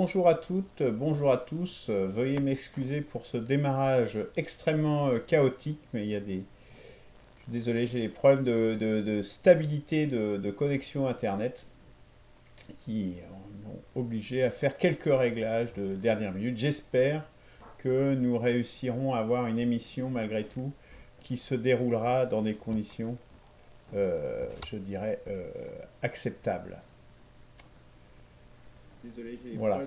Bonjour à toutes, bonjour à tous. Veuillez m'excuser pour ce démarrage extrêmement chaotique, mais il y a des... Je suis désolé, j'ai des problèmes de stabilité de connexion Internet qui m'ont obligé à faire quelques réglages de dernière minute. J'espère que nous réussirons à avoir une émission malgré tout qui se déroulera dans des conditions, je dirais, acceptables. Désolé, j'ai voilà.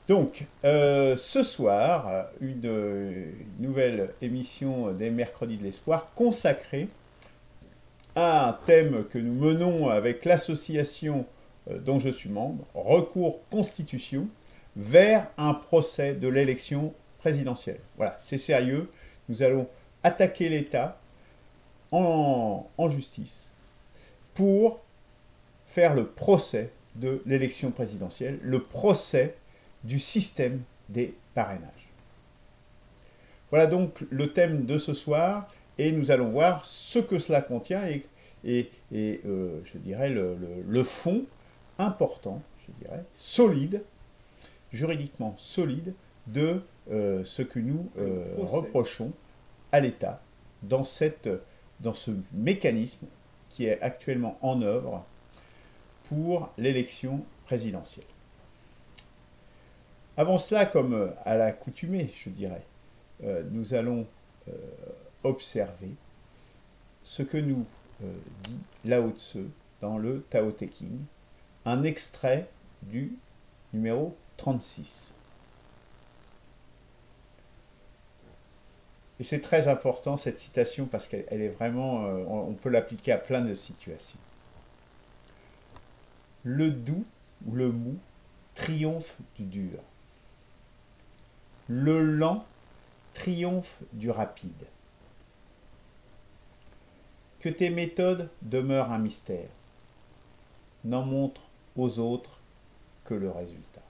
Donc, ce soir, une nouvelle émission des Mercredis de l'Espoir consacrée à un thème que nous menons avec l'association dont je suis membre, Recours Constitution, vers un procès de l'élection présidentielle. Voilà, c'est sérieux. Nous allons attaquer l'État en justice pour faire le procès de l'élection présidentielle, le procès du système des parrainages. Voilà donc le thème de ce soir, et nous allons voir ce que cela contient et je dirais le fond important, je dirais, solide, juridiquement solide, de ce que nous reprochons à l'État dans ce mécanisme qui est actuellement en œuvre pour l'élection présidentielle. Avant cela, comme à l'accoutumée, je dirais, nous allons observer ce que nous dit Lao Tzu dans le Tao Te Ching, un extrait du numéro 36. Et c'est très important cette citation parce qu'elle est vraiment, on peut l'appliquer à plein de situations. Le doux ou le mou triomphe du dur. Le lent triomphe du rapide. Que tes méthodes demeurent un mystère. N'en montre aux autres que le résultat.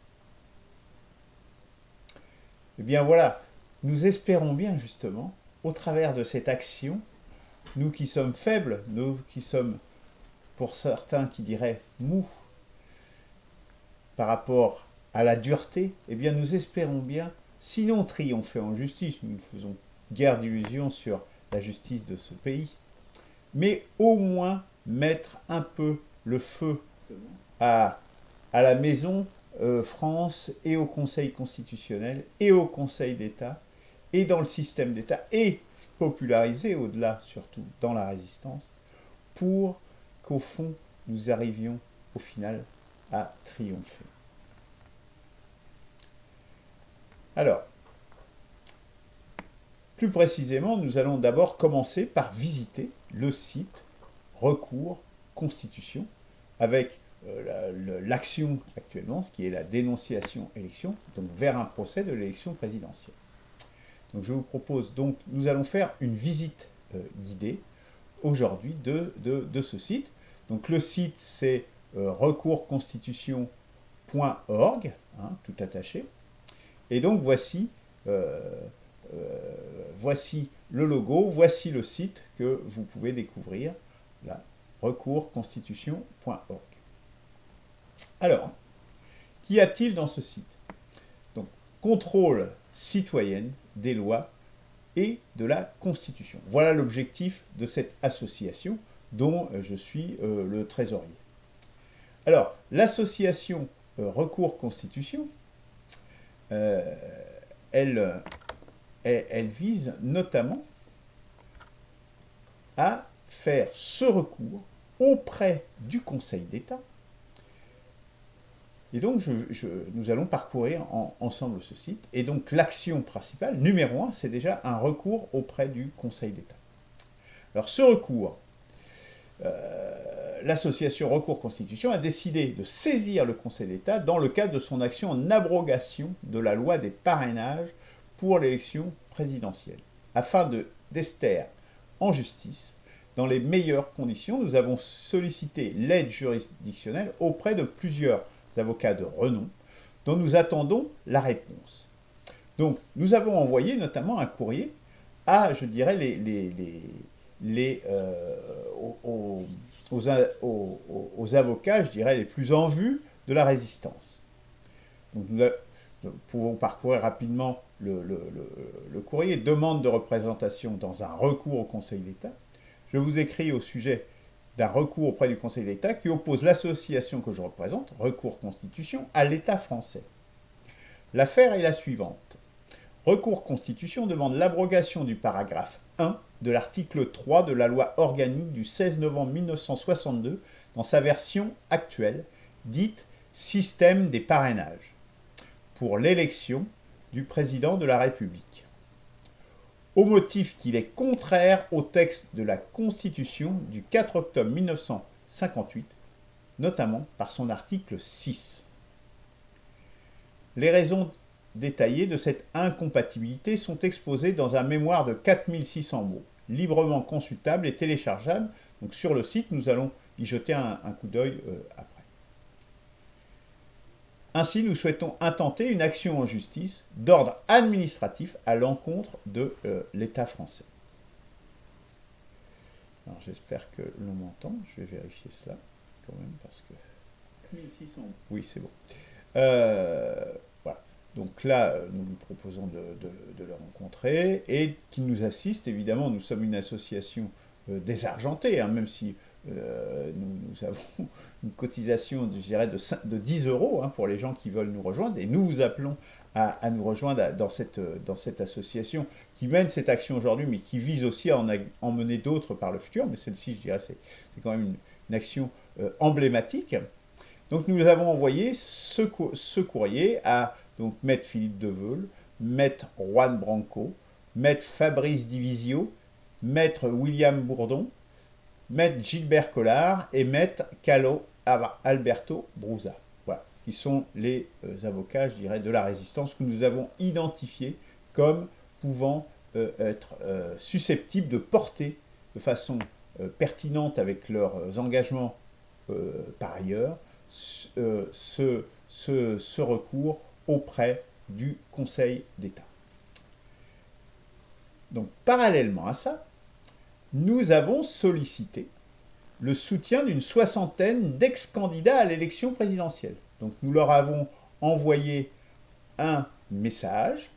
Eh bien voilà, nous espérons bien justement, au travers de cette action, nous qui sommes faibles, nous qui sommes, pour certains qui diraient mous, par rapport à la dureté, eh bien nous espérons bien, sinon triompher en justice, nous ne faisons guère d'illusions sur la justice de ce pays, mais au moins mettre un peu le feu à la maison France et au Conseil constitutionnel et au Conseil d'État et dans le système d'État et populariser au-delà surtout dans la résistance pour qu'au fond nous arrivions au final à triompher. Alors, plus précisément, nous allons d'abord commencer par visiter le site Recours Constitution avec l'action actuellement, ce qui est la dénonciation élection, donc vers un procès de l'élection présidentielle. Donc je vous propose donc, nous allons faire une visite guidée aujourd'hui de ce site. Donc le site c'est recoursconstitution.org, hein, tout attaché. Et donc voici, voici le logo, voici le site que vous pouvez découvrir, là, recoursconstitution.org. Alors, qu'y a-t-il dans ce site? Donc, contrôle citoyenne des lois et de la Constitution. Voilà l'objectif de cette association dont je suis le trésorier. Alors, l'association Recours Constitution, elle vise notamment à faire ce recours auprès du Conseil d'État. Et donc, nous allons parcourir ensemble ce site. Et donc, l'action principale, numéro 1, c'est déjà un recours auprès du Conseil d'État. Alors, ce recours, l'association Recours Constitution a décidé de saisir le Conseil d'État dans le cadre de son action en abrogation de la loi des parrainages pour l'élection présidentielle. Afin d'ester en justice, dans les meilleures conditions, nous avons sollicité l'aide juridictionnelle auprès de plusieurs avocats de renom, dont nous attendons la réponse. Donc, nous avons envoyé notamment un courrier à, je dirais, aux avocats, je dirais, les plus en vue de la résistance. Donc nous pouvons parcourir rapidement le courrier. Demande de représentation dans un recours au Conseil d'État. Je vous écris au sujet d'un recours auprès du Conseil d'État qui oppose l'association que je représente, Recours Constitution, à l'État français. L'affaire est la suivante. Recours Constitution demande l'abrogation du paragraphe 1 de l'article 3 de la loi organique du 16 novembre 1962 dans sa version actuelle, dite « Système des parrainages », pour l'élection du président de la République, au motif qu'il est contraire au texte de la Constitution du 4 octobre 1958, notamment par son article 6. Les raisons détaillées de cette incompatibilité sont exposées dans un mémoire de 4600 mots, librement consultable et téléchargeable. Donc sur le site, nous allons y jeter un coup d'œil après. Ainsi, nous souhaitons intenter une action en justice d'ordre administratif à l'encontre de l'État français. Alors j'espère que l'on m'entend, je vais vérifier cela quand même parce que... 1600. Oui, c'est bon. Voilà. Donc là, nous lui proposons de le rencontrer et qu'il nous assiste. Évidemment, nous sommes une association désargentée, hein, même si nous avons une cotisation, je dirais, de 10 € hein, pour les gens qui veulent nous rejoindre. Et nous vous appelons à nous rejoindre dans cette association qui mène cette action aujourd'hui, mais qui vise aussi à en mener d'autres par le futur. Mais celle-ci, je dirais, c'est quand même une action emblématique. Donc nous avons envoyé ce courrier à donc, Maître Philippe Deveul, Maître Juan Branco, Maître Fabrice Divisio, Maître William Bourdon, Maître Gilbert Collard et Maître Carlo Alberto Brusa. Voilà, qui sont les avocats, je dirais, de la résistance que nous avons identifiés comme pouvant être susceptibles de porter de façon pertinente avec leurs engagements par ailleurs ce recours auprès du Conseil d'État. Donc, parallèlement à ça, nous avons sollicité le soutien d'une soixantaine d'ex-candidats à l'élection présidentielle. Donc, nous leur avons envoyé un message,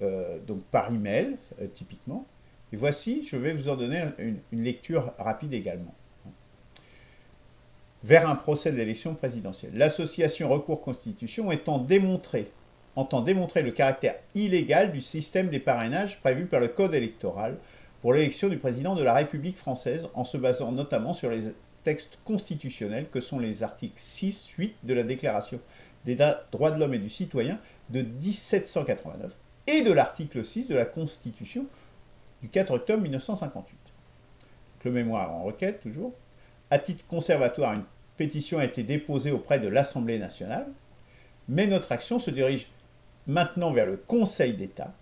donc par email, typiquement. Et voici, je vais vous en donner une lecture rapide également. Vers un procès de l'élection présidentielle. L'association Recours Constitution entend démontrer le caractère illégal du système des parrainages prévu par le Code électoral pour l'élection du président de la République française en se basant notamment sur les textes constitutionnels que sont les articles 6, 8 de la Déclaration des droits de l'homme et du citoyen de 1789 et de l'article 6 de la Constitution du 4 octobre 1958. Le mémoire en requête, toujours. À titre conservatoire, une pétition a été déposée auprès de l'Assemblée nationale, mais notre action se dirige maintenant vers le Conseil d'État,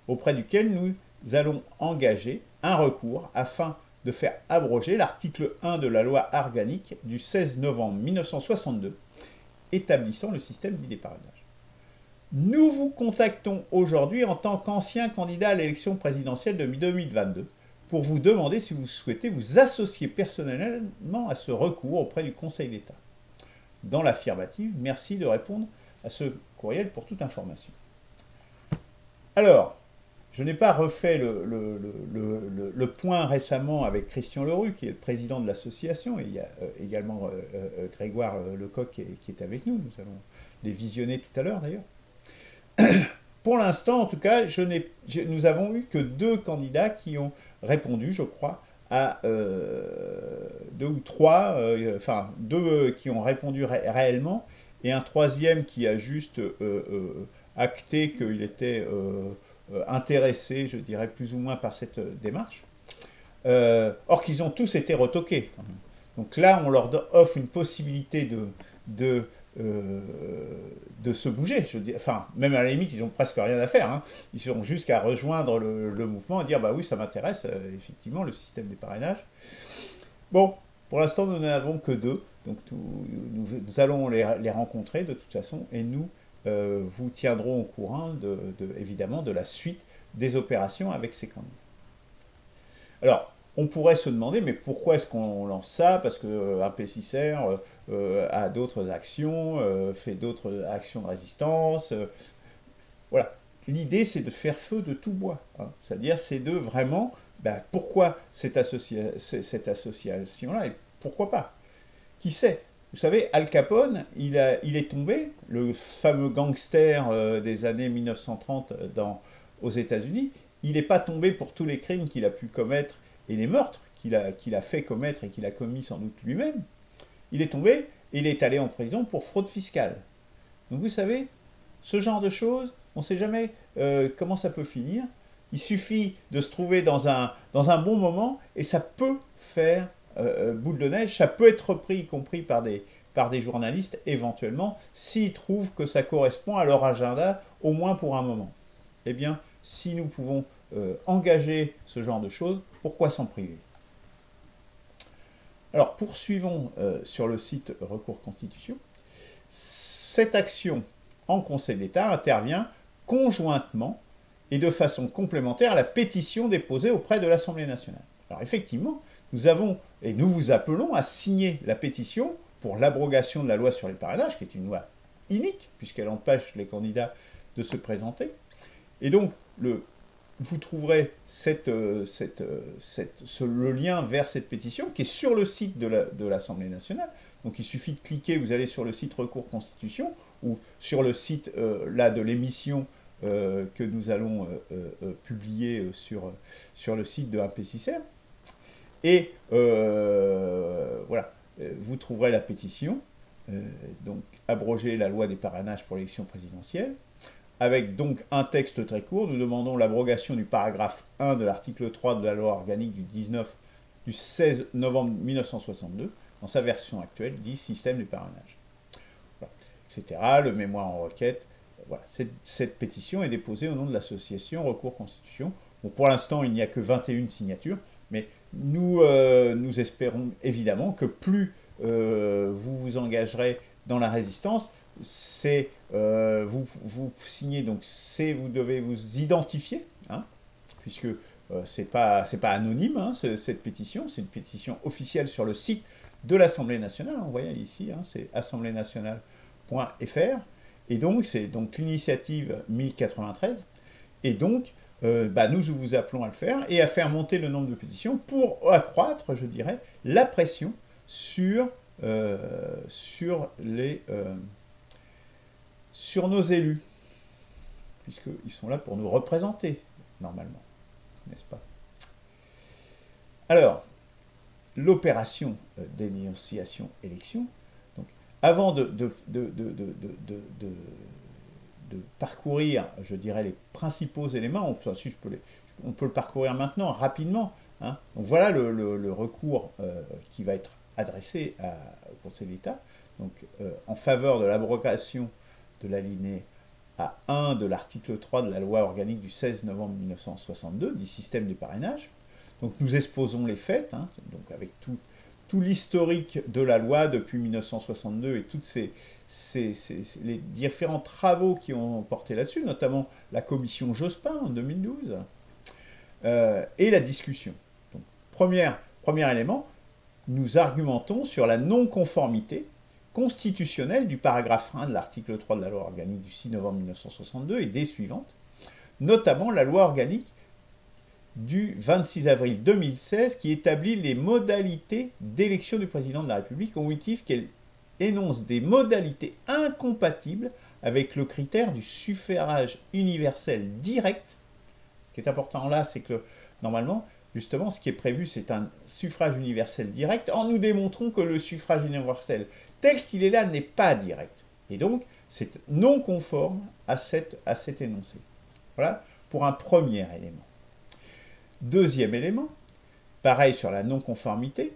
auprès duquel nous allons engager un recours afin de faire abroger l'article 1 de la loi organique du 16 novembre 1962, établissant le système dit des parrainages. Nous vous contactons aujourd'hui en tant qu'ancien candidat à l'élection présidentielle de 2022, pour vous demander si vous souhaitez vous associer personnellement à ce recours auprès du Conseil d'État. Dans l'affirmative, merci de répondre à ce courriel pour toute information. Alors, je n'ai pas refait le point récemment avec Christian Leroux, qui est le président de l'association, et il y a également Grégoire Lecoq qui est avec nous. Nous allons les visionner tout à l'heure d'ailleurs. Pour l'instant, en tout cas, nous avons eu que 2 candidats qui ont répondu, je crois, à 2 ou 3, enfin 2 qui ont répondu réellement, et un 3e qui a juste acté qu'il était intéressé, je dirais, plus ou moins par cette démarche. Or qu'ils ont tous été retoqués. Donc là, on leur offre une possibilité de se bouger, je dis, enfin, même à la limite, ils n'ont presque rien à faire, hein. Ils ont juste qu'à rejoindre le mouvement et dire, bah oui, ça m'intéresse, effectivement, le système des parrainages. Bon, pour l'instant, nous n'en avons que 2, donc nous allons les rencontrer de toute façon, et nous vous tiendrons au courant, évidemment, de la suite des opérations avec ces candidats. Alors, On pourrait se demander, mais pourquoi est-ce qu'on lance ça? Parce qu'un PCCR a d'autres actions, fait d'autres actions de résistance. Voilà. L'idée, c'est de faire feu de tout bois. Hein. C'est-à-dire, c'est de vraiment, pourquoi cette association-là, et pourquoi pas? Qui sait? Vous savez, Al Capone, il est tombé, le fameux gangster des années 1930 aux États-Unis, il n'est pas tombé pour tous les crimes qu'il a pu commettre et les meurtres qu'il a fait commettre et qu'il a commis sans doute lui-même. Il est tombé et il est allé en prison pour fraude fiscale. Donc vous savez, ce genre de choses, on ne sait jamais comment ça peut finir. Il suffit de se trouver dans un bon moment et ça peut faire boule de neige, ça peut être repris, y compris par des journalistes, éventuellement, s'ils trouvent que ça correspond à leur agenda, au moins pour un moment. Eh bien, si nous pouvons engager ce genre de choses, pourquoi s'en priver? Alors, poursuivons sur le site Recours Constitution. Cette action en Conseil d'État intervient conjointement et de façon complémentaire à la pétition déposée auprès de l'Assemblée nationale. Alors effectivement, nous vous appelons à signer la pétition pour l'abrogation de la loi sur les parrainages, qui est une loi inique, puisqu'elle empêche les candidats de se présenter. Et donc, vous trouverez le lien vers cette pétition qui est sur le site de l'Assemblée nationale. Donc il suffit de cliquer, vous allez sur le site Recours Constitution ou sur le site de l'émission que nous allons publier sur le site de APCCR. Et voilà, vous trouverez la pétition, donc abroger la loi des parrainages pour l'élection présidentielle, avec donc un texte très court. Nous demandons l'abrogation du paragraphe 1 de l'article 3 de la loi organique du 16 novembre 1962, dans sa version actuelle, dit système du parrainage. Voilà, etc. Le mémoire en requête. Voilà. Cette pétition est déposée au nom de l'association Recours Constitution. Bon, pour l'instant, il n'y a que 21 signatures, mais nous espérons évidemment que plus vous vous engagerez dans la résistance, vous signez, donc vous devez vous identifier, hein, puisque c'est pas anonyme, hein, cette pétition, c'est une pétition officielle sur le site de l'Assemblée nationale, vous voyez ici, hein, c'est assemblénationale.fr, et donc c'est donc l'initiative 1093, et donc nous vous appelons à le faire et à faire monter le nombre de pétitions pour accroître, je dirais, la pression sur nos élus, puisqu'ils sont là pour nous représenter, normalement, n'est-ce pas? Alors, l'opération dénonciation-élection, donc, avant de parcourir, je dirais, les principaux éléments, on peut le parcourir maintenant, rapidement, hein. Donc voilà le recours qui va être adressé au Conseil d'État, donc en faveur de l'abrogation de l'alinéa 1 de l'article 3 de la loi organique du 16 novembre 1962, dit système des parrainages. Donc nous exposons les faits, hein, donc avec tout l'historique de la loi depuis 1962 et tous les différents travaux qui ont porté là-dessus, notamment la commission Jospin en 2012, et la discussion. Donc, premier élément, nous argumentons sur la non-conformité constitutionnelle du paragraphe 1 de l'article 3 de la loi organique du 6 novembre 1962 et des suivantes, notamment la loi organique du 26 avril 2016 qui établit les modalités d'élection du président de la République au motif qu'elle énonce des modalités incompatibles avec le critère du suffrage universel direct. Ce qui est important là, c'est que normalement, justement, ce qui est prévu, c'est un suffrage universel direct. Or, nous démontrons que le suffrage universel tel qu'il est là n'est pas direct. Et donc, c'est non conforme à cet énoncé. Voilà pour un premier élément. Deuxième élément, pareil sur la non-conformité,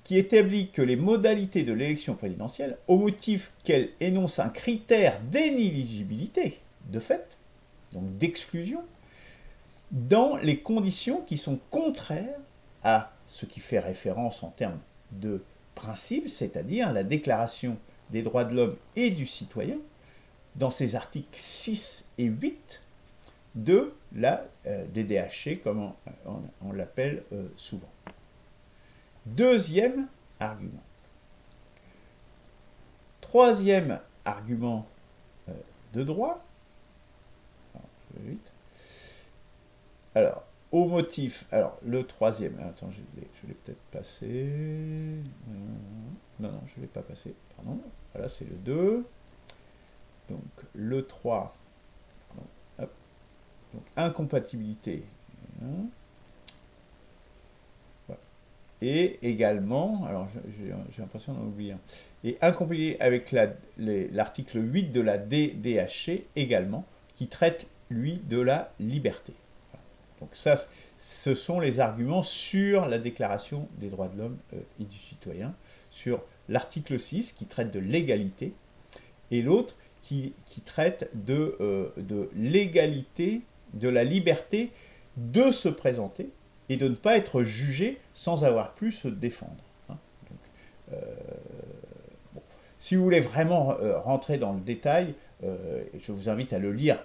qui établit que les modalités de l'élection présidentielle, au motif qu'elle énonce un critère d'inéligibilité, de fait, donc d'exclusion, dans les conditions qui sont contraires à ce qui fait référence en termes de principe, c'est-à-dire la Déclaration des droits de l'homme et du citoyen, dans ses articles 6 et 8, de la DDHC, comme on l'appelle souvent. Deuxième argument. Troisième argument de droit. Alors, je vais vite. Alors, au motif, alors le troisième, attends, je l'ai peut-être passé. Non, je ne l'ai pas passé, pardon. Voilà, c'est le 2. Donc, le 3. Pardon, hop. Donc, incompatibilité. Voilà. Et également, alors j'ai l'impression d'en oublier un. Et incompatibilité avec l'article 8 de la DDHC également, qui traite, lui, de la liberté. Donc ça, ce sont les arguments sur la Déclaration des droits de l'homme et du citoyen, sur l'article 6 qui traite de l'égalité, et l'autre qui traite de l'égalité, de la liberté de se présenter et de ne pas être jugé sans avoir pu se défendre. Hein. Donc, bon. Si vous voulez vraiment rentrer dans le détail, je vous invite à le lire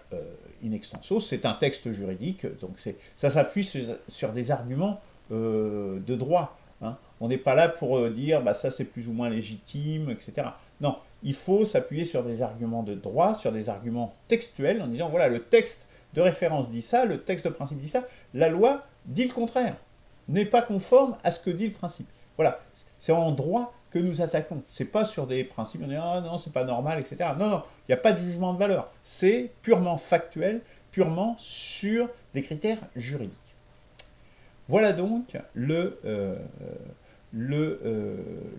in extenso. C'est un texte juridique, donc ça s'appuie sur des arguments de droit. Hein. On n'est pas là pour dire bah, ça c'est plus ou moins légitime, etc. Non, il faut s'appuyer sur des arguments de droit, sur des arguments textuels, en disant voilà, le texte de référence dit ça, le texte de principe dit ça, la loi dit le contraire, n'est pas conforme à ce que dit le principe. Voilà, c'est en droit que nous attaquons. C'est pas sur des principes, on dit ah non, c'est pas normal, etc. Non, il n'y a pas de jugement de valeur. C'est purement factuel, purement sur des critères juridiques. Voilà donc le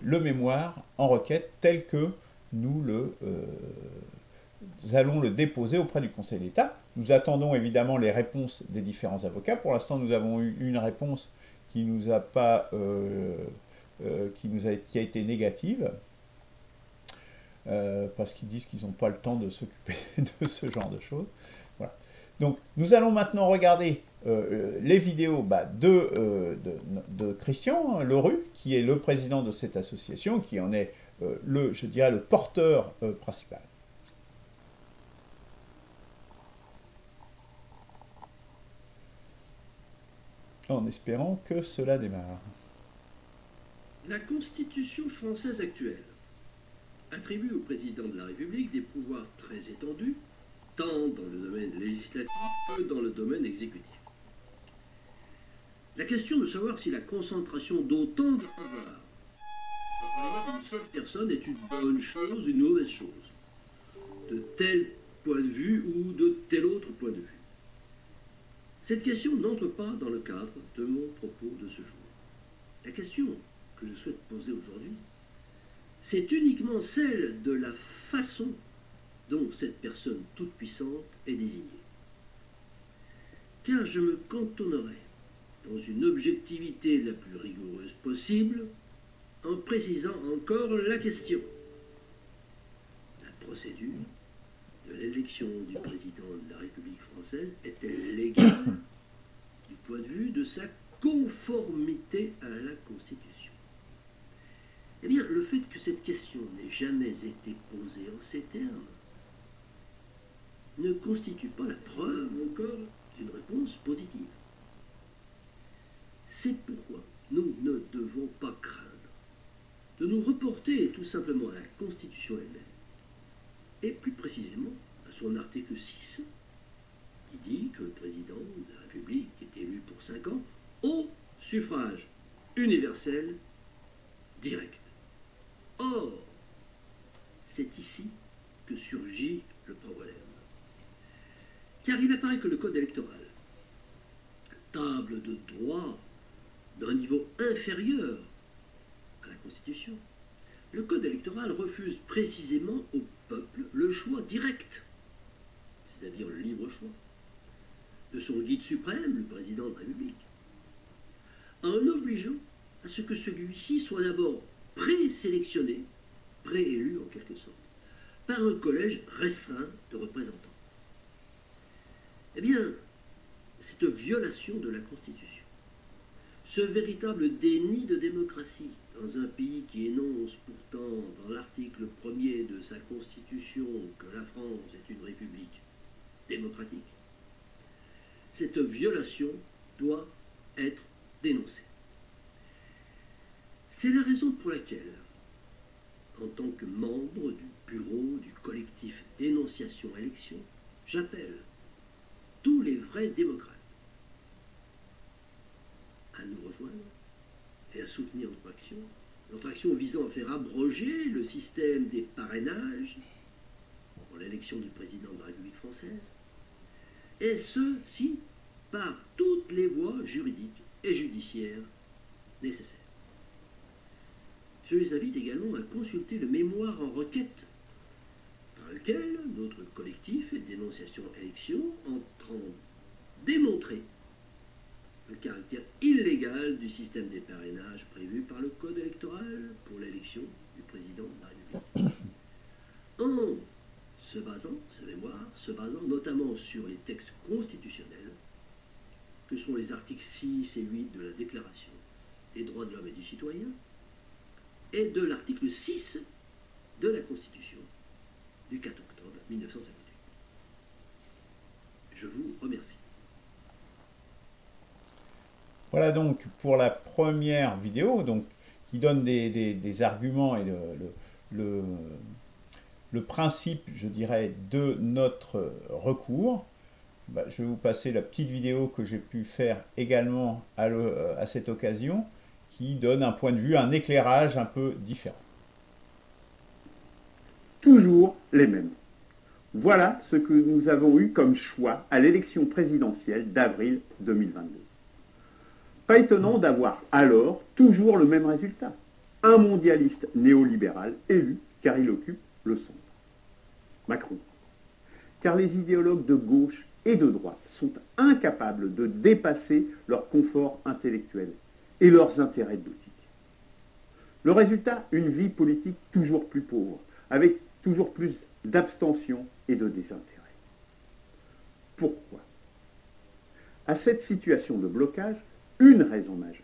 mémoire en requête tel que nous allons le déposer auprès du Conseil d'État. Nous attendons évidemment les réponses des différents avocats. Pour l'instant, nous avons eu une réponse qui nous a pas qui a été négative, parce qu'ils disent qu'ils n'ont pas le temps de s'occuper de ce genre de choses. Voilà. Donc nous allons maintenant regarder les vidéos de Christian Leroux, qui est le président de cette association, qui en est je dirais le porteur principal. En espérant que cela démarre. La Constitution française actuelle attribue au président de la République des pouvoirs très étendus, tant dans le domaine législatif que dans le domaine exécutif. La question de savoir si la concentration d'autant de pouvoirs dans une seule personne est une bonne chose ou une mauvaise chose, de tel point de vue ou de tel autre point de vue. Cette question n'entre pas dans le cadre de mon propos de ce jour. La question que je souhaite poser aujourd'hui, c'est uniquement celle de la façon dont cette personne toute-puissante est désignée. Car je me cantonnerai dans une objectivité la plus rigoureuse possible en précisant encore la question. La procédure de l'élection du président de la République française est-elle légale du point de vue de sa conformité à la Constitution? Eh bien, le fait que cette question n'ait jamais été posée en ces termes ne constitue pas la preuve encore d'une réponse positive. C'est pourquoi nous ne devons pas craindre de nous reporter tout simplement à la Constitution elle-même, et plus précisément à son article 6, qui dit que le président de la République est élu pour 5 ans au suffrage universel direct. Or, c'est ici que surgit le problème. Car il apparaît que le Code électoral, table de droit d'un niveau inférieur à la Constitution, le Code électoral refuse précisément au peuple le choix direct, c'est-à-dire le libre choix, de son guide suprême, le président de la République, en obligeant à ce que celui-ci soit d'abord présélectionné, préélu en quelque sorte, par un collège restreint de représentants. Eh bien, cette violation de la Constitution, ce véritable déni de démocratie dans un pays qui énonce pourtant dans l'article 1er de sa Constitution que la France est une république démocratique, Cette violation doit être dénoncée. C'est la raison pour laquelle, en tant que membre du bureau du collectif Dénonciation-Élection, j'appelle tous les vrais démocrates à nous rejoindre et à soutenir notre action visant à faire abroger le système des parrainages pour l'élection du président de la République française, et ceci par toutes les voies juridiques et judiciaires nécessaires. Je les invite également à consulter le mémoire en requête par lequel notre collectif Dénonciation-Élection entend démontrer le caractère illégal du système des parrainages prévu par le Code électoral pour l'élection du président de la République. En ce mémoire se basant notamment sur les textes constitutionnels, que sont les articles 6 et 8 de la Déclaration des droits de l'homme et du citoyen, et de l'article 6 de la Constitution du 4 octobre 1958. Je vous remercie. Voilà donc pour la première vidéo, donc, qui donne des arguments et le principe, je dirais, de notre recours. Je vais vous passer la petite vidéo que j'ai pu faire également à cette occasion, qui donne un point de vue, un éclairage un peu différent. Toujours les mêmes. Voilà ce que nous avons eu comme choix à l'élection présidentielle d'avril 2022. Pas étonnant d'avoir alors toujours le même résultat. Un mondialiste néolibéral élu car il occupe le centre. Macron. Car les idéologues de gauche et de droite sont incapables de dépasser leur confort intellectuel et leurs intérêts boutiques. Le résultat, une vie politique toujours plus pauvre, avec toujours plus d'abstention et de désintérêt. Pourquoi? À cette situation de blocage, une raison majeure,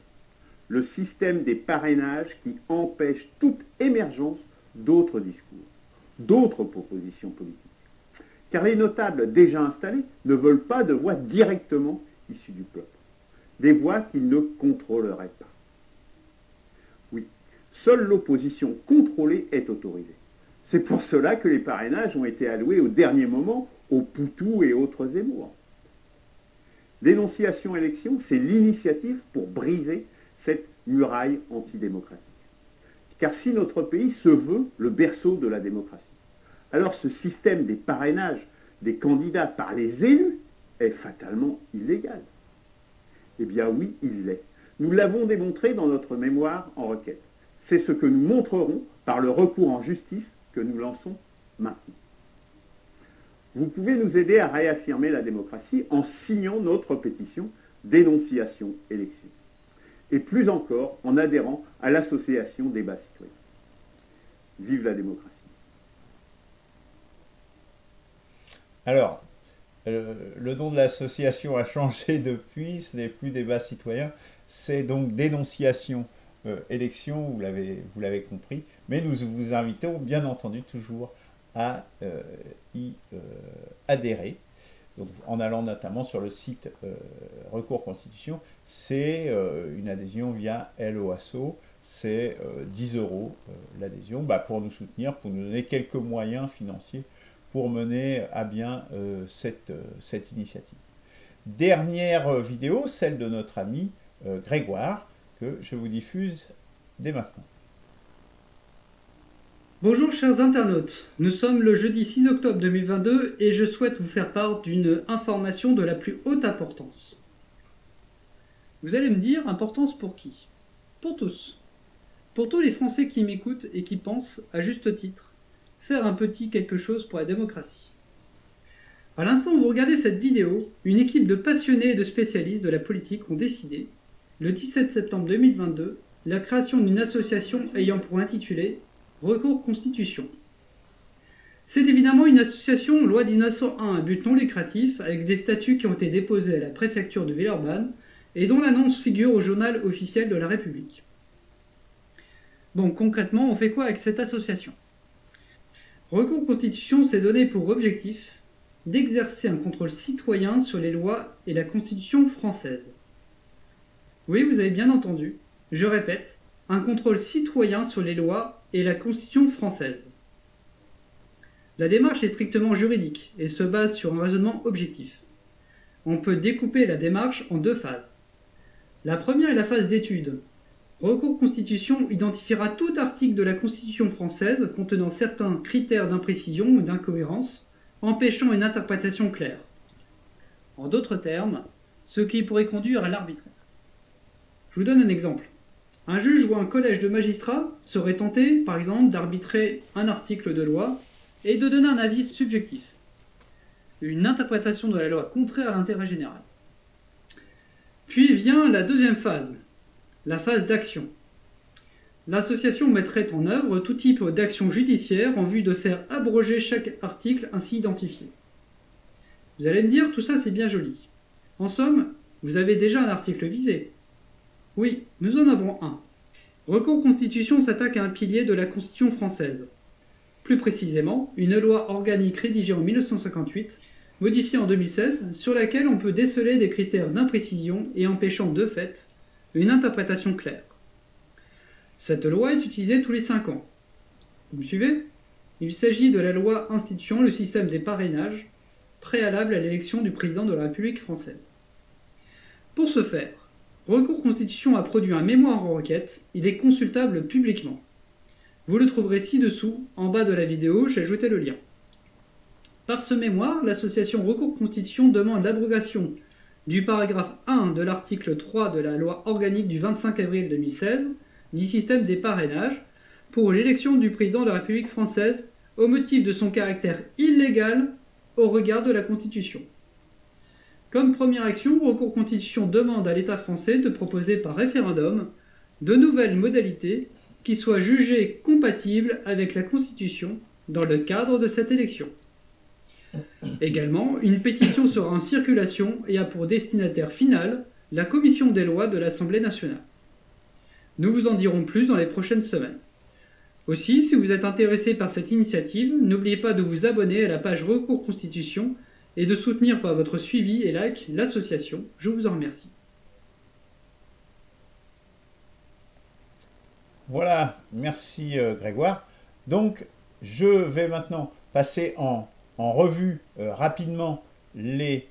le système des parrainages qui empêche toute émergence d'autres discours, d'autres propositions politiques. Car les notables déjà installés ne veulent pas de voix directement issues du peuple, des voix qu'ils ne contrôleraient pas. Oui, seule l'opposition contrôlée est autorisée. C'est pour cela que les parrainages ont été alloués au dernier moment aux Poutou et autres Zemmour. Dénonciation-Élection, c'est l'initiative pour briser cette muraille antidémocratique. Car si notre pays se veut le berceau de la démocratie, alors ce système des parrainages des candidats par les élus est fatalement illégal. Eh bien oui, il l'est. Nous l'avons démontré dans notre mémoire en requête. C'est ce que nous montrerons par le recours en justice que nous lançons maintenant. Vous pouvez nous aider à réaffirmer la démocratie en signant notre pétition Dénonciation-Élection. Et plus encore, en adhérant à l'association Débat Citoyen. Vive la démocratie. Alors, le nom de l'association a changé depuis, ce n'est plus Débat Citoyen, c'est donc Dénonciation Élection, vous l'avez compris, mais nous vous invitons bien entendu toujours à y adhérer, donc, en allant notamment sur le site Recours Constitution. C'est une adhésion via LOASO, c'est 10 € l'adhésion, pour nous soutenir, pour nous donner quelques moyens financiers pour mener à bien cette initiative. Dernière vidéo, celle de notre ami Grégoire, que je vous diffuse dès maintenant. Bonjour chers internautes, nous sommes le jeudi 6 octobre 2022 et je souhaite vous faire part d'une information de la plus haute importance. Vous allez me dire, importance pour qui? Pour tous. Pour tous les Français qui m'écoutent et qui pensent, à juste titre, faire un petit quelque chose pour la démocratie. À l'instant où vous regardez cette vidéo, une équipe de passionnés et de spécialistes de la politique ont décidé, le 17 septembre 2022, la création d'une association ayant pour intitulé Recours Constitution. C'est évidemment une association loi 1901 à but non lucratif avec des statuts qui ont été déposés à la préfecture de Villeurbanne et dont l'annonce figure au journal officiel de la République. Bon, concrètement, on fait quoi avec cette association? Recours Constitution s'est donné pour objectif d'exercer un contrôle citoyen sur les lois et la Constitution française. Oui, vous avez bien entendu. Je répète, un contrôle citoyen sur les lois et la Constitution française. La démarche est strictement juridique et se base sur un raisonnement objectif. On peut découper la démarche en 2 phases. La première est la phase d'étude. Recours Constitution identifiera tout article de la Constitution française contenant certains critères d'imprécision ou d'incohérence, empêchant une interprétation claire. En d'autres termes, ce qui pourrait conduire à l'arbitraire. Je vous donne un exemple. Un juge ou un collège de magistrats serait tenté, par exemple, d'arbitrer un article de loi et de donner un avis subjectif. Une interprétation de la loi contraire à l'intérêt général. Puis vient la deuxième phase, la phase d'action. L'association mettrait en œuvre tout type d'action judiciaire en vue de faire abroger chaque article ainsi identifié. Vous allez me dire, tout ça c'est bien joli. En somme, vous avez déjà un article visé. Oui, nous en avons un. Recours Constitution s'attaque à un pilier de la Constitution française. Plus précisément, une loi organique rédigée en 1958, modifiée en 2016, sur laquelle on peut déceler des critères d'imprécision et empêchant de fait une interprétation claire. Cette loi est utilisée tous les 5 ans. Vous me suivez ? Il s'agit de la loi instituant le système des parrainages, préalable à l'élection du président de la République française. Pour ce faire, Recours Constitution a produit un mémoire en requête, il est consultable publiquement. Vous le trouverez ci-dessous, en bas de la vidéo, j'ai ajouté le lien. Par ce mémoire, l'association Recours Constitution demande l'abrogation du paragraphe 1 de l'article 3 de la loi organique du 25 avril 2016, dit système des parrainages, pour l'élection du président de la République française au motif de son caractère illégal au regard de la Constitution. Comme première action, Recours Constitution demande à l'État français de proposer par référendum de nouvelles modalités qui soient jugées compatibles avec la Constitution dans le cadre de cette élection. Également, une pétition sera en circulation et a pour destinataire final la Commission des lois de l'Assemblée nationale. Nous vous en dirons plus dans les prochaines semaines. Aussi, si vous êtes intéressé par cette initiative, n'oubliez pas de vous abonner à la page Recours Constitution et de soutenir par votre suivi et like l'association. Je vous en remercie. Voilà, merci Grégoire. Donc, je vais maintenant passer en revue rapidement les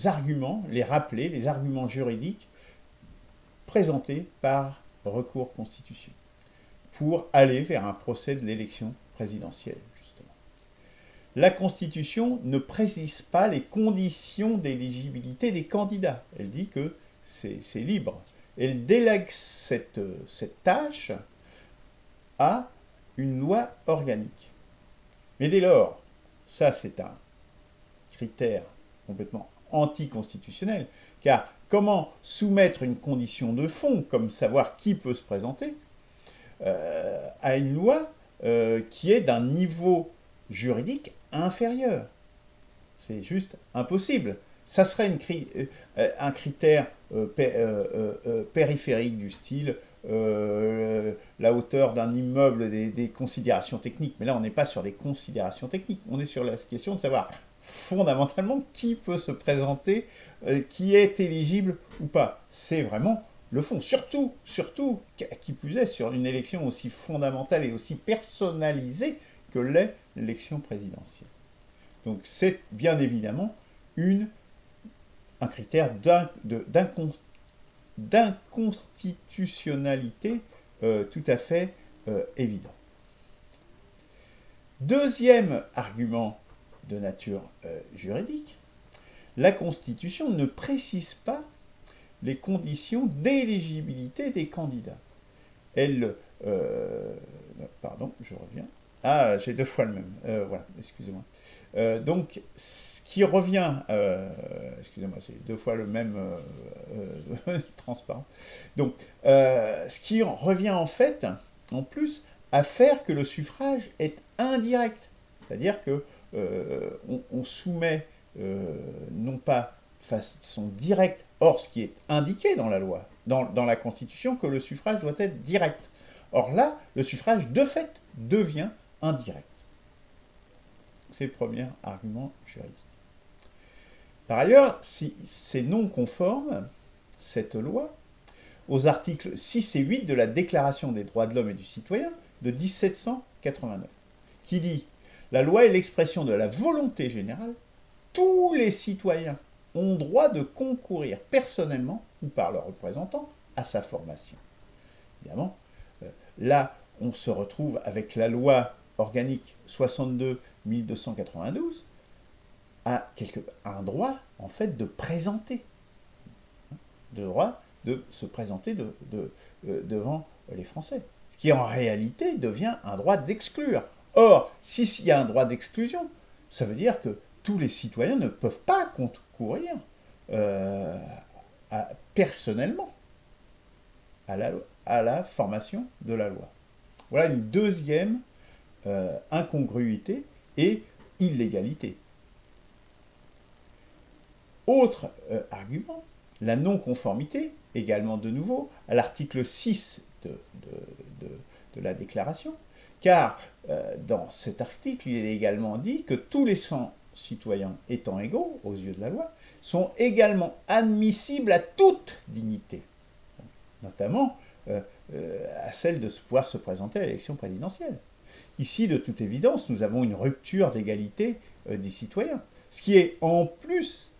arguments, les rappeler, les arguments juridiques présentés par Recours Constitution pour aller vers un procès de l'élection présidentielle, justement. La Constitution ne précise pas les conditions d'éligibilité des candidats. Elle dit que c'est libre. Elle délègue cette tâche à une loi organique. Mais dès lors, ça c'est un critère complètement anticonstitutionnel, car comment soumettre une condition de fond, comme savoir qui peut se présenter, à une loi qui est d'un niveau juridique inférieur? C'est juste impossible. Ça serait un critère périphérique du style la hauteur d'un immeuble, des considérations techniques. Mais là, on n'est pas sur des considérations techniques. On est sur la question de savoir fondamentalement qui peut se présenter, qui est éligible ou pas. C'est vraiment le fond. Surtout, qui plus est, sur une élection aussi fondamentale et aussi personnalisée que l'est l'élection présidentielle. Donc c'est bien évidemment un critère d'inconstitutionnalité tout à fait évident. Deuxième argument de nature juridique, la Constitution ne précise pas les conditions d'éligibilité des candidats. Pardon, je reviens. Ah, j'ai 2 fois le même. Voilà, excusez-moi. Donc, ce qui revient... excusez-moi, j'ai 2 fois le même transparent. Donc, ce qui revient en fait, en plus, à faire que le suffrage est indirect. C'est-à-dire que on soumet, non pas de façon directe, or ce qui est indiqué dans la loi, dans la Constitution, que le suffrage doit être direct. Or là, le suffrage, de fait, devient indirect. c'est le premier argument juridique. Par ailleurs, si c'est non conforme, cette loi, aux articles 6 et 8 de la Déclaration des droits de l'homme et du citoyen de 1789, qui dit « La loi est l'expression de la volonté générale. Tous les citoyens ont droit de concourir personnellement ou par leurs représentants à sa formation. » Évidemment, là, on se retrouve avec la loi organique 62-1292 à un droit, en fait, de présenter. Le droit de se présenter devant les Français. Ce qui, en réalité, devient un droit d'exclure. Or, s'il y a un droit d'exclusion, ça veut dire que tous les citoyens ne peuvent pas concourir personnellement à la formation de la loi. Voilà une deuxième incongruité et illégalité. Autre argument, la non-conformité, également de nouveau, à l'article 6 de la déclaration, car dans cet article, il est également dit que tous les citoyens étant égaux aux yeux de la loi sont également admissibles à toute dignité, notamment à celle de pouvoir se présenter à l'élection présidentielle. Ici, de toute évidence, nous avons une rupture d'égalité des citoyens, ce qui est en plus,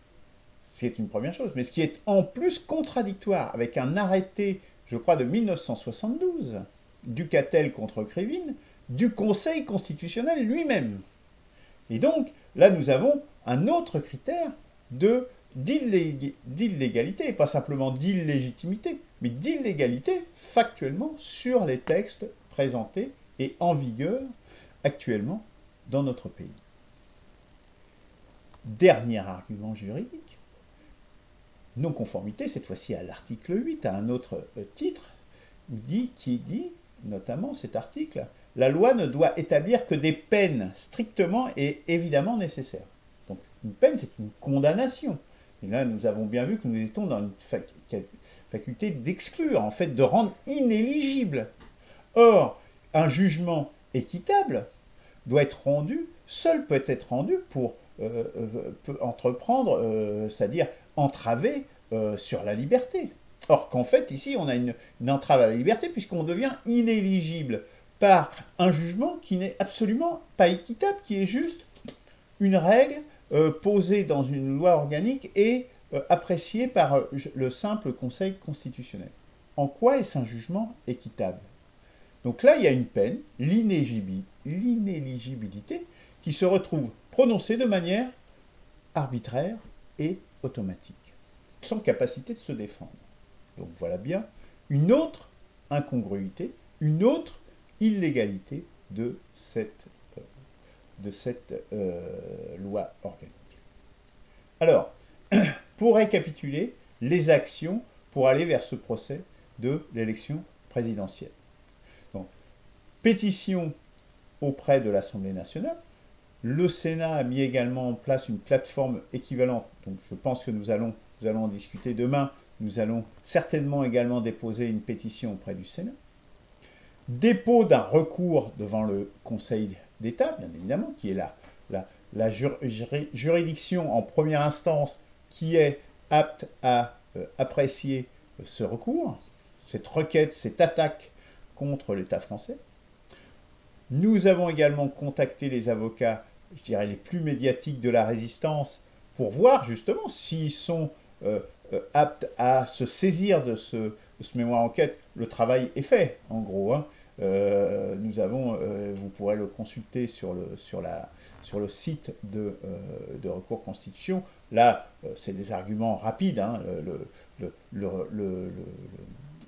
c'est une première chose, mais ce qui est en plus contradictoire avec un arrêté, je crois, de 1972, Ducatel contre Krivine, du Conseil constitutionnel lui-même. Et donc, là, nous avons un autre critère d'illégalité, pas simplement d'illégitimité, mais d'illégalité factuellement sur les textes présentés et en vigueur actuellement dans notre pays. Dernier argument juridique, non-conformité, cette fois-ci à l'article 8, à un autre titre, qui dit, notamment cet article, la loi ne doit établir que des peines strictement et évidemment nécessaires. Donc une peine, c'est une condamnation. Et là, nous avons bien vu que nous étions dans une faculté d'exclure, en fait, de rendre inéligible. Or, un jugement équitable doit être rendu, seul peut être rendu pour entreprendre, c'est-à-dire entraver sur la liberté. Or qu'en fait, ici, on a une entrave à la liberté puisqu'on devient inéligible par un jugement qui n'est absolument pas équitable, qui est juste une règle posée dans une loi organique et appréciée par le simple Conseil constitutionnel. En quoi est-ce un jugement équitable? Donc là, il y a une peine, l'inéligibilité, qui se retrouve prononcée de manière arbitraire et automatique, sans capacité de se défendre. Donc voilà bien une autre incongruité, une autre illégalité de cette loi organique. Alors, pour récapituler, les actions pour aller vers ce procès de l'élection présidentielle. Donc, pétition auprès de l'Assemblée nationale. Le Sénat a mis également en place une plateforme équivalente. Donc, je pense que nous allons en discuter demain. Nous allons certainement également déposer une pétition auprès du Sénat. Dépôt d'un recours devant le Conseil d'État, bien évidemment, qui est la juridiction en première instance qui est apte à apprécier ce recours, cette requête, cette attaque contre l'État français. Nous avons également contacté les avocats, je dirais, les plus médiatiques de la résistance pour voir justement s'ils sont aptes à se saisir de ce mémoire enquête. Le travail est fait, en gros. Nous avons, vous pourrez le consulter sur le site de Recours Constitution. Là, c'est des arguments rapides.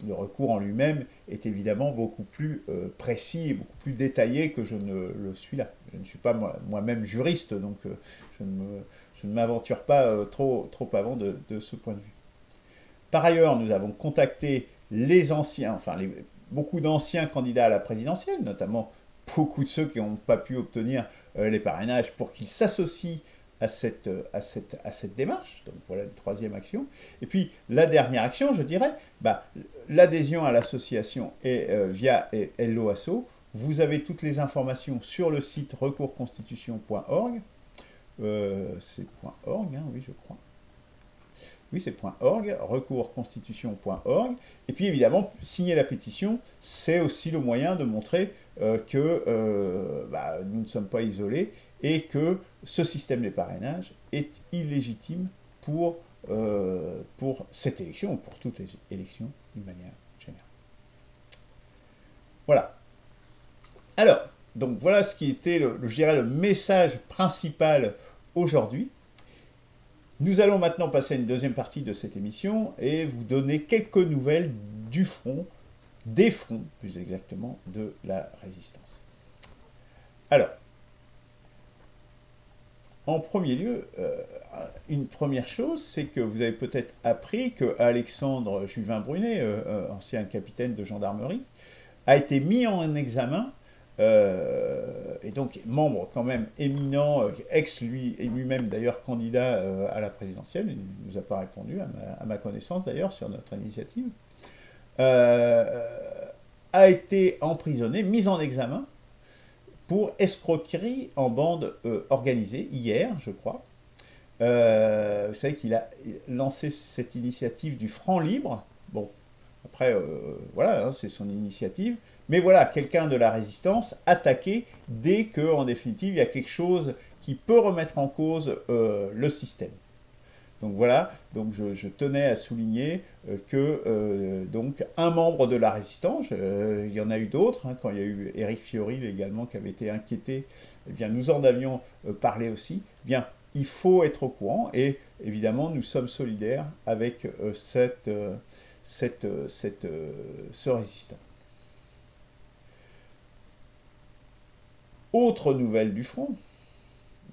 Le recours en lui-même est évidemment beaucoup plus précis et beaucoup plus détaillé que je ne le suis là. Je ne suis pas moi-même juriste, donc je ne m'aventure pas trop avant de ce point de vue. Par ailleurs, nous avons contacté les anciens, beaucoup d'anciens candidats à la présidentielle, notamment beaucoup de ceux qui n'ont pas pu obtenir les parrainages pour qu'ils s'associent à cette démarche. Donc voilà une troisième action. Et puis la dernière action, je dirais, l'adhésion à l'association via Hello Asso, vous avez toutes les informations sur le site recourconstitution.org. C'est .org, hein, oui, je crois. Oui, c'est .org, recourconstitution.org. Et puis, évidemment, signer la pétition, c'est aussi le moyen de montrer que nous ne sommes pas isolés et que ce système des parrainages est illégitime pour cette élection, ou pour toute élection d'une manière générale. Voilà. Alors, donc voilà ce qui était, je dirais, le message principal aujourd'hui. Nous allons maintenant passer à une deuxième partie de cette émission et vous donner quelques nouvelles du front, des fronts plus exactement, de la résistance. Alors, en premier lieu, une première chose, c'est que vous avez peut-être appris que Alexandre Juvin-Brunet, ancien capitaine de gendarmerie, a été mis en examen, et donc membre quand même éminent, lui-même d'ailleurs candidat à la présidentielle, il ne nous a pas répondu, à ma connaissance d'ailleurs, sur notre initiative, a été emprisonné, mis en examen, pour escroquerie en bande organisée, hier, je crois. Vous savez qu'il a lancé cette initiative du franc libre. Bon, après, voilà, hein, c'est son initiative. Mais voilà, quelqu'un de la résistance attaqué dès que, en définitive, il y a quelque chose qui peut remettre en cause le système. Donc voilà, donc je tenais à souligner que donc un membre de la résistance, il y en a eu d'autres, hein, quand il y a eu Éric Fiorilles également qui avait été inquiété, eh bien nous en avions parlé aussi. Eh bien, il faut être au courant et évidemment nous sommes solidaires avec ce résistant. Autre nouvelle du front,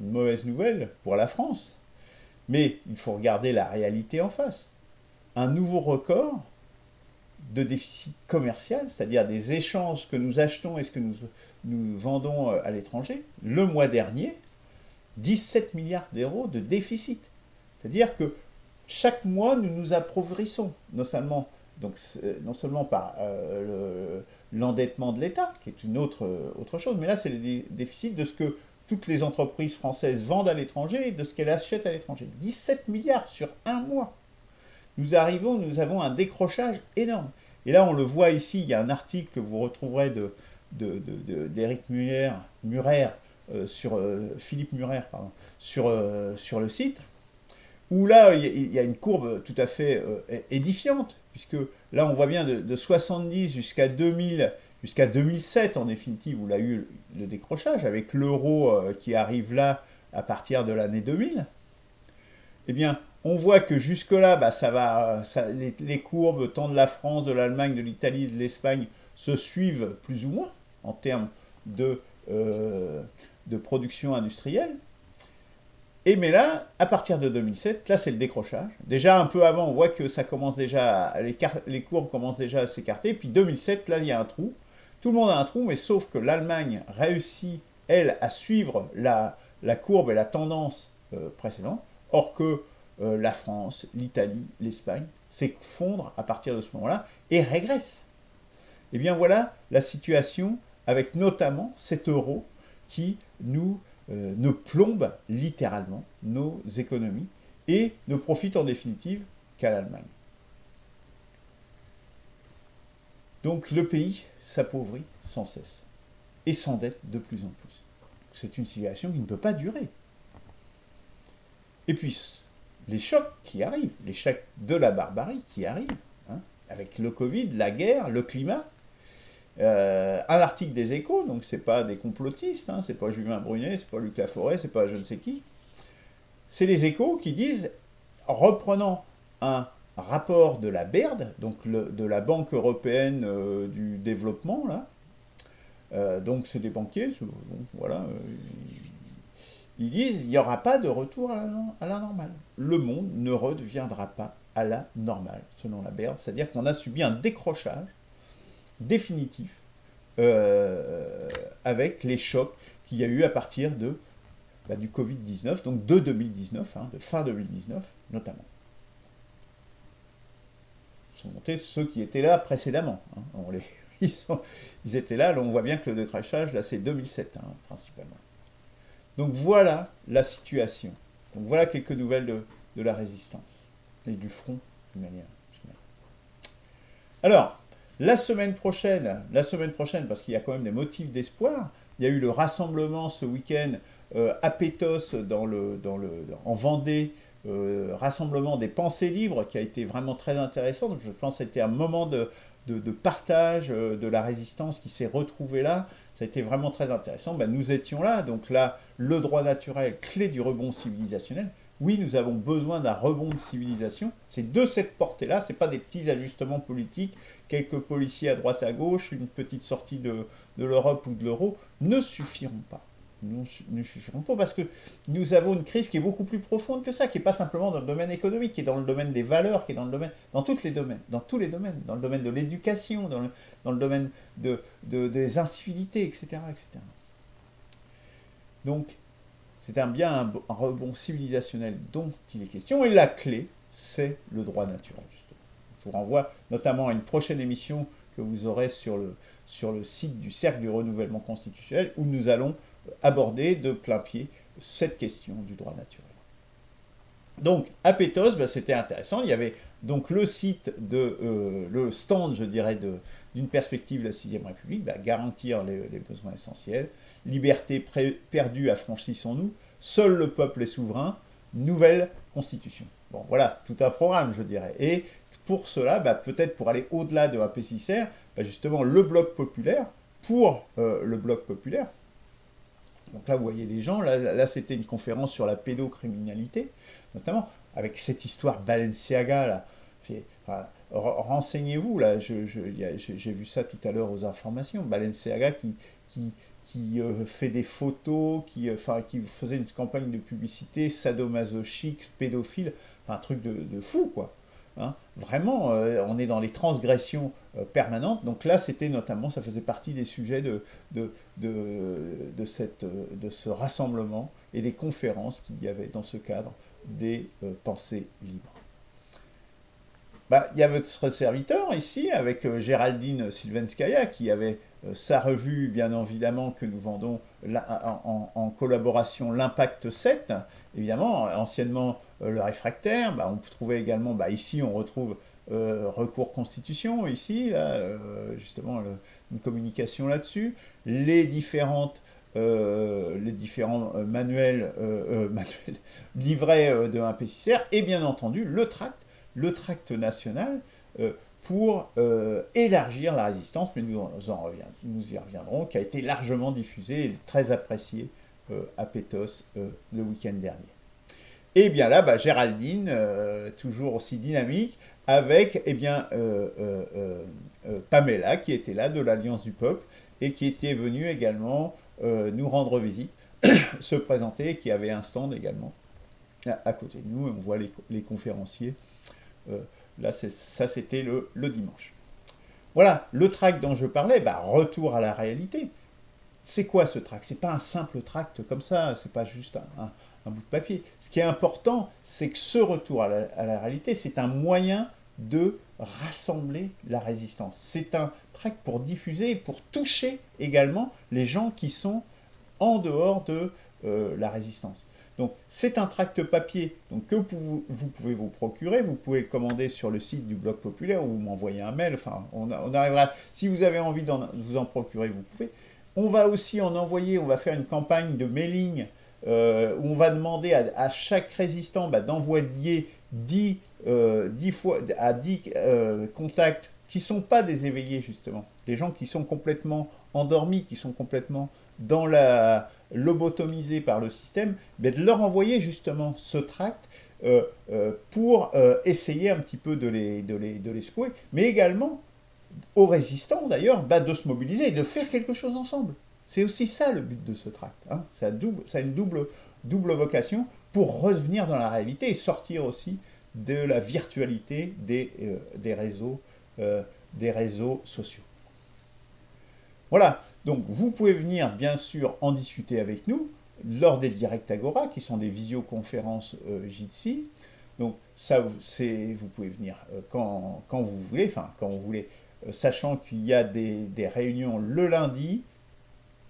une mauvaise nouvelle pour la France. Mais il faut regarder la réalité en face. Un nouveau record de déficit commercial, c'est-à-dire des échanges que nous achetons et ce que nous vendons à l'étranger. Le mois dernier, 17 milliards d'euros de déficit. C'est-à-dire que chaque mois, nous nous appauvrissons, non seulement par l'endettement de l'État, qui est une autre chose, mais là, c'est le déficit de ce que toutes les entreprises françaises vendent à l'étranger et de ce qu'elles achètent à l'étranger. 17 milliards sur un mois. Nous avons un décrochage énorme. Et là, on le voit ici, il y a un article que vous retrouverez d'Éric Murer, sur Philippe Murer, pardon, sur le site, où là, il y a une courbe tout à fait édifiante, puisque là, on voit bien de 70 jusqu'à 2000, jusqu'à 2007, en définitive, où il y a eu le décrochage, avec l'euro qui arrive là à partir de l'année 2000, eh bien, on voit que jusque-là, les courbes, tant de la France, de l'Allemagne, de l'Italie, de l'Espagne, se suivent plus ou moins en termes de production industrielle. Mais là, à partir de 2007, là, c'est le décrochage. Déjà, un peu avant, on voit que ça commence déjà, les courbes commencent déjà à s'écarter. Puis 2007, là, il y a un trou. Tout le monde a un trou, mais sauf que l'Allemagne réussit, elle, à suivre la courbe et la tendance précédente, or que la France, l'Italie, l'Espagne s'effondrent à partir de ce moment-là et régressent. Et bien voilà la situation avec notamment cet euro qui nous plombe littéralement nos économies et ne profite en définitive qu'à l'Allemagne. Donc le pays s'appauvrit sans cesse et s'endette de plus en plus. C'est une situation qui ne peut pas durer. Et puis, les chocs qui arrivent, les chocs de la barbarie qui arrivent, hein, avec le Covid, la guerre, le climat. Un article des Échos, donc c'est pas des complotistes, hein, c'est pas Juvin-Brunet, c'est pas Luc Laforêt, c'est pas je ne sais qui. C'est les Échos qui disent, reprenant un rapport de la BERD, donc de la Banque européenne du développement, là, donc c'est des banquiers, donc, voilà, ils disent il n'y aura pas de retour à la normale. Le monde ne redeviendra pas à la normale, selon la BERD, c'est-à-dire qu'on a subi un décrochage définitif avec les chocs qu'il y a eu à partir du Covid-19, donc de 2019, hein, de fin 2019 notamment. Sont montés ceux qui étaient là précédemment. Hein. Ils étaient là, on voit bien que le décrochage, là, c'est 2007, hein, principalement. Donc voilà la situation. Donc voilà quelques nouvelles de la résistance et du front, de manière générale. Alors, la semaine prochaine, parce qu'il y a quand même des motifs d'espoir, il y a eu le rassemblement ce week-end à Pétos, en Vendée, rassemblement des pensées libres, qui a été vraiment très intéressant. Donc, je pense que c'était un moment de partage de la résistance qui s'est retrouvé là. Ça a été vraiment très intéressant. Ben, nous étions là, donc là, le droit naturel, clé du rebond civilisationnel. Oui, nous avons besoin d'un rebond de civilisation. C'est de cette portée-là, ce n'est pas des petits ajustements politiques, quelques policiers à droite à gauche, une petite sortie de l'Europe ou de l'euro, ne suffiront pas. Ne suffiront pas parce que nous avons une crise qui est beaucoup plus profonde que ça, qui n'est pas simplement dans le domaine économique, qui est dans le domaine des valeurs, qui est dans tous les domaines, dans le domaine de l'éducation, dans le domaine des incivilités, etc., etc. Donc, c'est bien un rebond civilisationnel dont il est question, et la clé, c'est le droit naturel, justement. Je vous renvoie notamment à une prochaine émission que vous aurez sur le site du Cercle du Renouvellement Constitutionnel, où nous allons aborder de plein pied cette question du droit naturel. Donc, à Pétos, c'était intéressant. Il y avait donc le site le stand, je dirais, d'une perspective de la 6ème République, garantir les besoins essentiels, liberté perdue, affranchissons-nous, seul le peuple est souverain, nouvelle constitution. Bon, voilà, tout un programme, je dirais. Et pour cela, peut-être pour aller au-delà de un PCCR, justement, le bloc populaire, pour le bloc populaire. Donc là, vous voyez les gens, là c'était une conférence sur la pédocriminalité, notamment avec cette histoire Balenciaga, là. Renseignez-vous, là, j'ai vu ça tout à l'heure aux informations, Balenciaga qui fait des photos, qui faisait une campagne de publicité sadomasochique, pédophile, un truc de fou, quoi. Hein, vraiment, on est dans les transgressions permanentes. Donc là, c'était notamment, ça faisait partie des sujets de ce rassemblement et des conférences qu'il y avait dans ce cadre des pensées libres. Il y a votre serviteur ici, avec Géraldine Silvenskaya, qui avait sa revue, bien évidemment, que nous vendons en collaboration, l'Impact 7, évidemment, anciennement le réfractaire. On peut trouver également, ici on retrouve recours constitution, ici, là, justement, une communication là-dessus, les différents manuels, livrets de un PCCR, et bien entendu le tract national pour élargir la résistance, mais nous y reviendrons, qui a été largement diffusé et très apprécié à Pétos le week-end dernier. Et bien là, Géraldine, toujours aussi dynamique, avec Pamela, qui était là, de l'Alliance du Peuple, et qui était venue également nous rendre visite, se présenter, et qui avait un stand également à côté de nous, et on voit les conférenciers. Là, ça c'était le dimanche. Voilà, le tract dont je parlais, retour à la réalité. C'est quoi ce tract? C'est pas un simple tract comme ça, c'est pas juste un bout de papier. Ce qui est important, c'est que ce retour à la réalité, c'est un moyen de rassembler la résistance. C'est un tract pour diffuser et pour toucher également les gens qui sont en dehors de la résistance. Donc, c'est un tract papier que vous pouvez vous procurer. Vous pouvez le commander sur le site du Bloc Populaire ou vous m'envoyez un mail. Enfin, on arrivera. Si vous avez envie de vous en procurer, vous pouvez. On va aussi en envoyer. On va faire une campagne de mailing où on va demander à chaque résistant d'envoyer 10 contacts qui ne sont pas des éveillés, justement. Des gens qui sont complètement endormis, qui sont complètement dans lobotomisés par le système, de leur envoyer justement ce tract pour essayer un petit peu de les secouer, mais également aux résistants d'ailleurs de se mobiliser et de faire quelque chose ensemble. C'est aussi ça le but de ce tract. Hein. Ça a une double vocation pour revenir dans la réalité et sortir aussi de la virtualité des réseaux sociaux. Voilà, donc vous pouvez venir bien sûr en discuter avec nous lors des Direct Agora, qui sont des visioconférences Jitsi. Donc ça, vous pouvez venir quand vous voulez, enfin quand vous voulez sachant qu'il y a des réunions le lundi,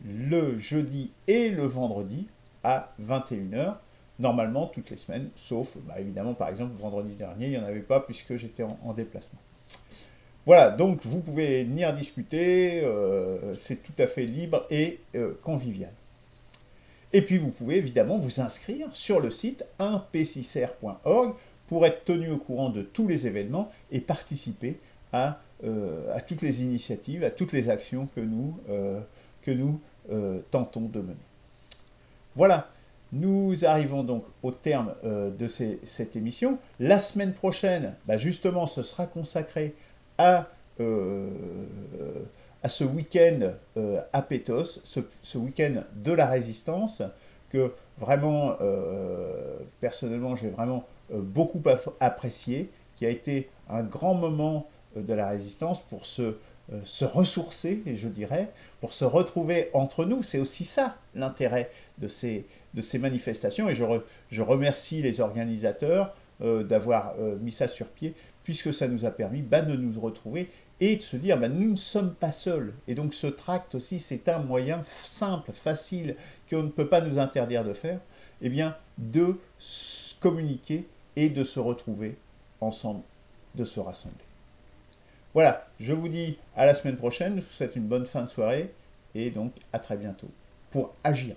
le jeudi et le vendredi à 21h, normalement toutes les semaines, sauf évidemment par exemple vendredi dernier, il n'y en avait pas puisque j'étais en déplacement. Voilà, donc vous pouvez venir discuter, c'est tout à fait libre et convivial. Et puis vous pouvez évidemment vous inscrire sur le site 1p6r.org pour être tenu au courant de tous les événements et participer à toutes les initiatives, à toutes les actions que nous tentons de mener. Voilà, nous arrivons donc au terme de cette émission. La semaine prochaine, justement, ce sera consacré à ce week-end à Pétos, ce week-end de la résistance, que vraiment, personnellement, j'ai vraiment beaucoup apprécié, qui a été un grand moment de la résistance pour se ressourcer, je dirais, pour se retrouver entre nous. C'est aussi ça l'intérêt de ces manifestations, et je remercie les organisateurs d'avoir mis ça sur pied, puisque ça nous a permis de nous retrouver et de se dire nous ne sommes pas seuls. Et donc ce tract aussi, c'est un moyen simple, facile, qu'on ne peut pas nous interdire de faire, de communiquer et de se retrouver ensemble, de se rassembler. Voilà, je vous dis à la semaine prochaine, je vous souhaite une bonne fin de soirée et donc à très bientôt pour agir.